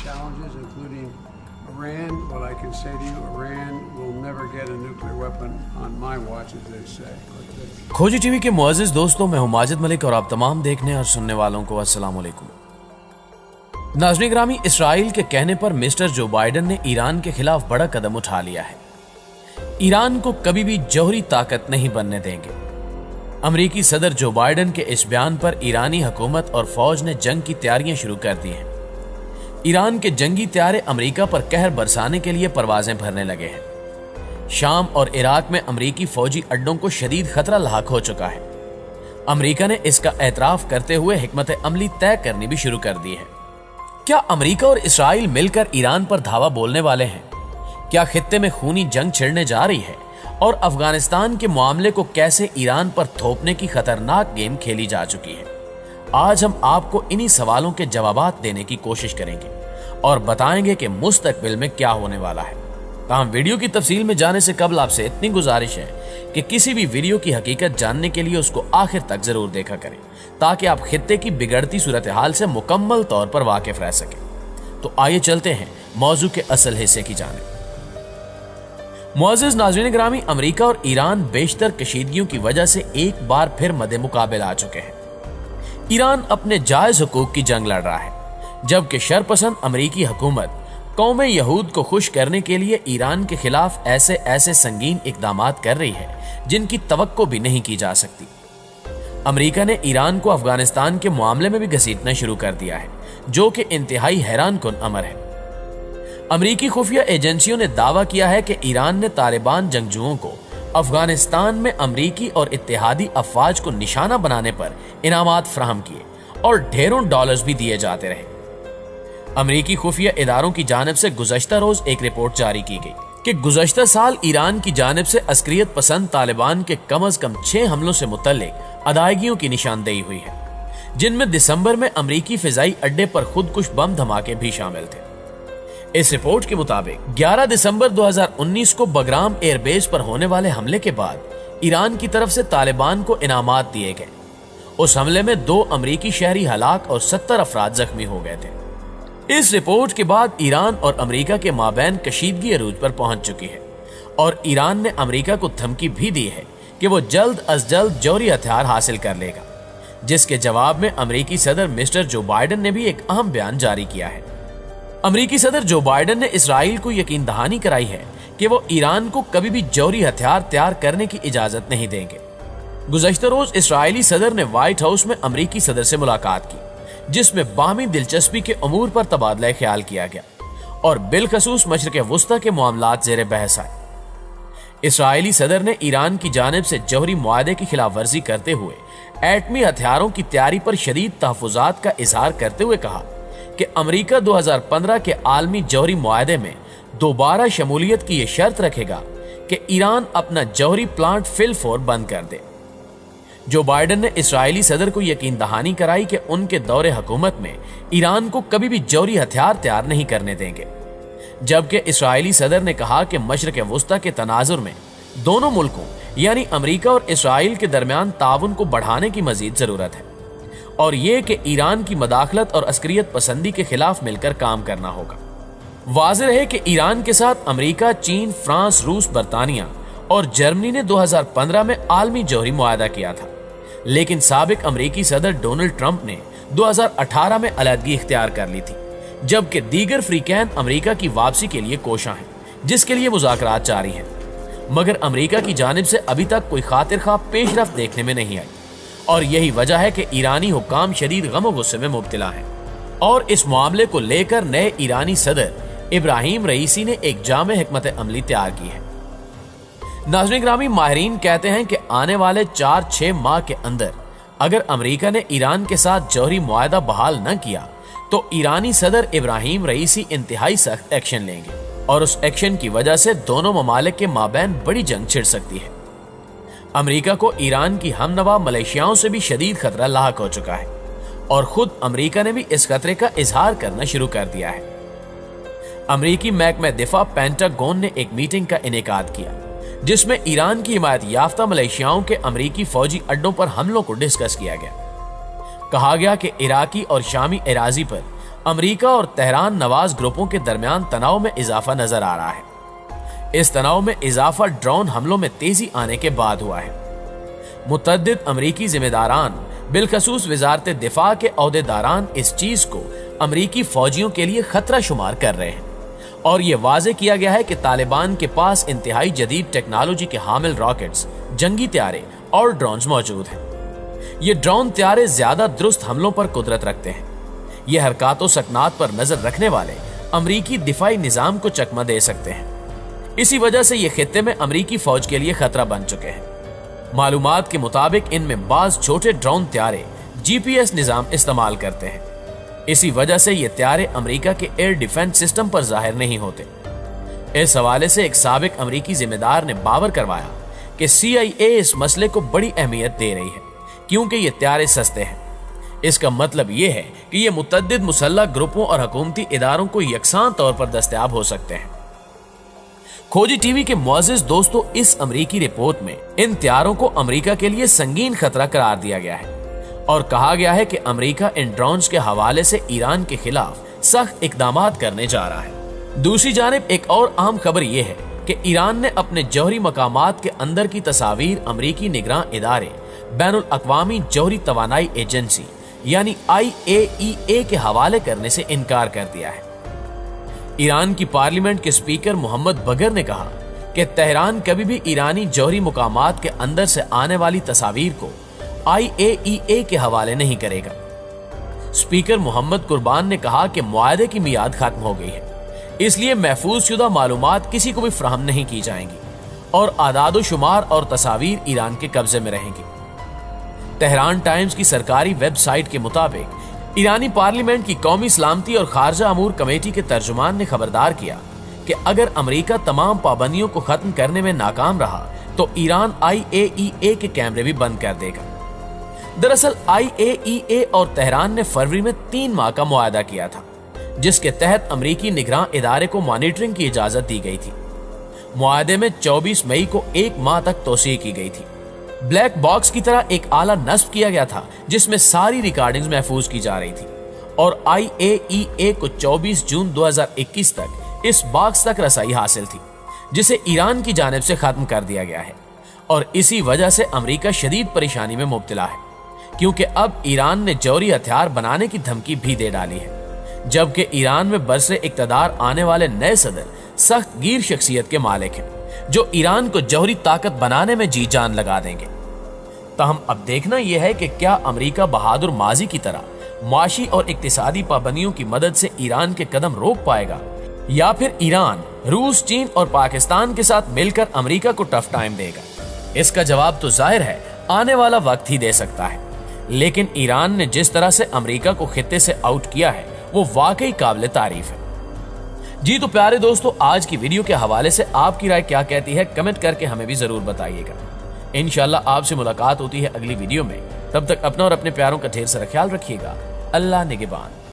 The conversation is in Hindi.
challenges, including Iran. Well, I can say to you, Iran will never get a nuclear weapon on my watch, as they say. खोजी टीवी के मुअज़्ज़िज़ दोस्तों, मैं हूं माजिद मलिक और आप तमाम देखने और सुनने वालों को अस्सलाम वालेकुम। नाज़रीन ग्रामी, इसराइल के कहने पर मिस्टर जो बाइडेन ने ईरान के खिलाफ बड़ा कदम उठा लिया है। ईरान को कभी भी जौहरी ताकत नहीं बनने देंगे। अमेरिकी सदर जो बाइडेन के इस बयान पर ईरानी हुकूमत और फौज ने जंग की तैयारियां शुरू कर दी हैं। ईरान के जंगी त्यारे अमेरिका पर कहर बरसाने के लिए परवाजें भरने लगे हैं। शाम और इराक में अमेरिकी फौजी अड्डों को शदीद खतरा लाहक हो चुका है। अमेरिका ने इसका एतराफ करते हुए हिकमत अमली तय करनी भी शुरू कर दी है। क्या अमेरिका और इसराइल मिलकर ईरान पर धावा बोलने वाले हैं? क्या खित्ते में खूनी जंग छिड़ने जा रही है? और अफगानिस्तान के मामले को कैसे ईरान पर थोपने की खतरनाक गेम खेली जा चुकी है? आज हम आपको इन्हीं सवालों के जवाबात देने की कोशिश करेंगे और बताएंगे कि मुस्तकबिल में क्या होने वाला है। ताहम वीडियो की तफसील में जाने से कबल आपसे इतनी गुजारिश है कि किसी भी वीडियो की हकीकत जानने के लिए उसको आखिर तक जरूर देखा करें, ताकि आप खित्ते की बिगड़ती सूरत हाल से मुकम्मल तौर पर वाकिफ रह सकें। तो आइए चलते हैं मौजू के असल हिस्से की जानिब। मुअज़्ज़िज़ नाज़रीन ग्रामी, अमेरिका और ईरान बेशतर कशीदगियों की वजह से एक बार फिर मद्दे मुकाबिल आ चुके हैं। ईरान अपने जायज हुकूक की जंग लड़ रहा है, जबकि शरपसंद अमेरिकी हुकूमत कौमे यहूद को खुश करने के लिए ईरान के खिलाफ ऐसे संगीन इकदामात कर रही है जिनकी तवक्को भी नहीं की जा सकती। अमेरिका ने ईरान को अफगानिस्तान के मामले में भी घसीटना शुरू कर दिया है, जो कि इंतहाई हैरान कुन अमर है। अमेरिकी खुफिया एजेंसियों ने दावा किया है कि ईरान ने तालिबान जंगजुओं को अफगानिस्तान में अमेरिकी और इत्तेहादी अफवाज को निशाना बनाने पर इनामात फराहम किए और ढेरों डॉलर्स भी दिए जाते रहे। अमेरिकी खुफिया इदारों की जानिब से गुज़श्ता रोज एक रिपोर्ट जारी की गई कि गुज़श्ता साल ईरान की जानिब से अस्करियत पसंद तालिबान के कम अज कम 6 हमलों से मुतल्लिक अदायगियों की निशानदेही हुई है, जिनमें दिसंबर में अमेरिकी फिजाई अड्डे पर खुदकुश बम धमाके भी शामिल थे। इस रिपोर्ट के मुताबिक 11 दिसंबर 2019 को बगराम एयरबेस पर होने वाले हमले के बाद ईरान की तरफ से तालिबान को इनामात दिए गए। उस हमले में 2 अमेरिकी शहरी हलाक और 70 अफराद जख्मी हो गए थे। इस रिपोर्ट के बाद ईरान और अमेरिका के माबैन कशीदगी अरूज पर पहुंच चुकी है और ईरान ने अमेरिका को धमकी भी दी है कि वो जल्द अज जल्द जौहरी हथियार हासिल कर लेगा, जिसके जवाब में अमेरिकी सदर मिस्टर जो बाइडेन ने भी एक अहम बयान जारी किया है। अमेरिकी सदर जो बाइडेन ने इसराइल को यकीन दहानी कराई है कि वो ईरान को कभी भी जौहरी हथियार तैयार करने की इजाजत नहीं देंगे। गुज़श्ता रोज इसराइली सदर ने व्हाइट हाउस में अमेरिकी सदर से मुलाकात की, जिसमें बाहमी दिलचस्पी के अमूर पर तबादला ख्याल किया गया और बिलखसूस मशरिक़ वुस्ता के मामलात ज़ेरे बहस आए। इसराइली सदर ने ईरान की जानिब से जौहरी मुआहदे की खिलाफ वर्जी करते हुए एटमी हथियारों की तैयारी पर शदीद तहफ़्फ़ुज़ात का इजहार करते हुए कहा कि अमेरिका 2015 के आलमी जौहरी मुआहदे में दोबारा शमूलियत की यह शर्त रखेगा कि ईरान अपना जौहरी प्लांट फिलफोर बंद कर दे। जो बाइडेन ने इसराइली सदर को यकीन दहानी कराई कि उनके दौरे हुकूमत में ईरान को कभी भी जौहरी हथियार तैयार नहीं करने देंगे, जबकि इसराइली सदर ने कहा कि मशरिक़ वुस्ता के तनाजुर में दोनों मुल्कों यानी अमेरिका और इसराइल के दरमियान ताउन को बढ़ाने की मजीद जरूरत है और ये कि ईरान की मदाखलत और अस्करियत पसंदी के खिलाफ मिलकर काम करना होगा। वाज़ेह है कि ईरान के साथ अमेरिका, चीन, फ्रांस, रूस, बरतानिया और जर्मनी ने 2015 में आलमी जौहरी मुआहदा किया था, लेकिन साबिक अमेरिकी सदर डोनाल्ड ट्रंप ने 2018 में अलहदगी इख्तियार कर ली थी, जबकि दीगर फ्रीकैन अमेरिका की वापसी के लिए कोशां हैं, जिसके लिए मुज़ाकरात जारी हैं, मगर अमेरिका की जानिब से अभी तक कोई खातिर ख्वाह पेशरफ्त देखने में नहीं आई और यही वजह है कि ईरानी हुक्काम शदीद गम और गुस्से में मुब्तला हैं और इस मामले को लेकर नए ईरानी सदर इब्राहिम रईसी ने एक जामे हिकमत अमली तैयार की है। नाज़रीन ग्रामी, माहिरीन कहते हैं कि आने वाले 4-6 माह के अंदर अगर अमेरिका ने ईरान के साथ जौहरी मुआहदा बहाल न किया तो ईरानी सदर इब्राहिम रईसी इंतहाई सख्त एक्शन लेंगे और उस एक्शन की वजह से दोनों ममालिक के माबैन बड़ी जंग छिड़ सकती है। अमेरिका को ईरान की हमनवा मलेशियाओं से भी शदीद खतरा लाहक हो चुका है और खुद अमेरिका ने भी इस खतरे का इजहार करना शुरू कर दिया है। अमेरिकी महकमा दिफा पेंटागन ने एक मीटिंग का इनेकाद किया, जिसमें ईरान की हिमायत याफ्ता मलेशियाओं के अमेरिकी फौजी अड्डों पर हमलों को डिस्कस किया गया। कहा गया कि इराकी और शामी एराजी पर अमेरिका और तेहरान नवाज ग्रुपों के दरमियान तनाव में इजाफा नजर आ रहा है। इस तनाव में इजाफा ड्रोन हमलों में तेजी आने के बाद हुआ है। मुतअद्दिद अमरीकी जिम्मेदारान बिलखसूस वजारत दिफा के ओहदेदारान इस चीज को अमरीकी फौजियों के लिए खतरा शुमार कर रहे हैं और यह वाजे किया गया है कि तालिबान के पास इंतहाई जदीद टेक्नोलॉजी के हामिल रॉकेट्स, जंगी त्यारे और ड्रोन्स मौजूद हैं। ये ड्रोन त्यारे ज्यादा दुरुस्त हमलों पर कुदरत रखते हैं। ये हरकतों सकनात पर नजर रखने वाले अमरीकी दिफाई निजाम को चकमा दे सकते हैं। इसी वजह से ये खित्ते में अमरीकी फौज के लिए खतरा बन चुके हैं। मालूमात के मुताबिक इनमें बाज छोटे ड्रोन त्यारे GPS निजाम इस्तेमाल करते हैं। इसी वजह से ये त्यारे अमेरिका के एयर डिफेंस सिस्टम पर जाहिर नहीं होते। इस हवाले से एक साबिक अमरीकी जिम्मेदार ने बावर करवाया कि CIA इस मसले को बड़ी अहमियत दे रही है क्योंकि ये त्यारे सस्ते हैं। इसका मतलब ये है कि ये मुतअद्दिद मुसल्लह ग्रुपों और हुकूमती इदारों को यकसान तौर पर दस्तयाब हो सकते हैं। खोजी टीवी के मुअज़्ज़िज़ दोस्तों, इस अमरीकी रिपोर्ट में इन त्यारों को अमेरिका के लिए संगीन खतरा करार दिया गया है और कहा गया है कि अमेरिका इन ड्रोन्स के हवाले से ईरान के खिलाफ सख्त इकदाम करने जा रहा है। दूसरी जानिब एक और अहम खबर यह है कि ईरान ने अपने जौहरी मकामात के अंदर की तस्वीर अमरीकी निगरान इदारे बैनुल अक़वामी जौहरी तवानाई एजेंसी यानी IAEA के हवाले करने से इनकार कर दिया है। ईरान की पार्लियामेंट के स्पीकर मोहम्मद बगर ने कहा कि तेहरान कभी भी ईरानी जौहरी मुकामात के अंदर से आने वाली तस्वीर को IAEA के हवाले नहीं करेगा। स्पीकर मोहम्मद कुर्बान ने कहा कि मुआहदे की मियाद खत्म हो गई है, इसलिए महफूज शुदा मालूमात किसी को भी फराहम नहीं की जाएंगी और आदाद शुमार और तस्वीर ईरान के कब्जे में रहेंगी। तेहरान टाइम्स की सरकारी वेबसाइट के मुताबिक ईरानी पार्लियामेंट की कौमी सलामती और खारजा अमूर कमेटी के तर्जुमान ने खबरदार किया कि अगर अमेरिका तमाम पाबंदियों को खत्म करने में नाकाम रहा तो ईरान IAEA के कैमरे भी बंद कर देगा। दरअसल IAEA और तेहरान ने फरवरी में 3 माह का मुआहदा किया था, जिसके तहत अमरीकी निगरान इदारे को मॉनिटरिंग की इजाजत दी गई थी। मुआहदे में 24 मई को 1 माह तक तोसी की गई थी। ब्लैक बॉक्स की तरह एक आला नस्ब किया गया था जिसमें सारी रिकॉर्डिंग्स महफूज की जा रही थी और IAEA को 24 जून 2021 तक इस बॉक्स तक रसाई हासिल थी, जिसे ईरान की जानिब से खत्म कर दिया गया है और इसी वजह से अमेरिका शदीद परेशानी में मुब्तला है क्योंकि अब ईरान ने जौहरी हथियार बनाने की धमकी भी दे डाली है, जबकि ईरान में बरसे इक्तदार आने वाले नए सदर सख्त गिर शख्सियत के मालिक हैं जो ईरान को जौहरी ताकत बनाने में जी जान लगा देंगे। तहम अब देखना यह है कि क्या अमेरिका बहादुर माजी की तरह माशी और इक्तिसादी पाबंदियों की मदद से ईरान के कदम रोक पाएगा या फिर ईरान रूस, चीन और पाकिस्तान के साथ मिलकर अमेरिका को टफ टाइम देगा। इसका जवाब तो जाहिर है आने वाला वक्त ही दे सकता है, लेकिन ईरान ने जिस तरह से अमेरिका को खित्ते से आउट किया है वो वाकई काबिल तारीफ है। जी तो प्यारे दोस्तों, आज की वीडियो के हवाले से आपकी राय क्या कहती है कमेंट करके हमें भी जरूर बताइएगा। इंशाल्लाह आपसे मुलाकात होती है अगली वीडियो में। तब तक अपना और अपने प्यारों का ढेर सारा ख्याल रखिएगा। अल्लाह निगहबान।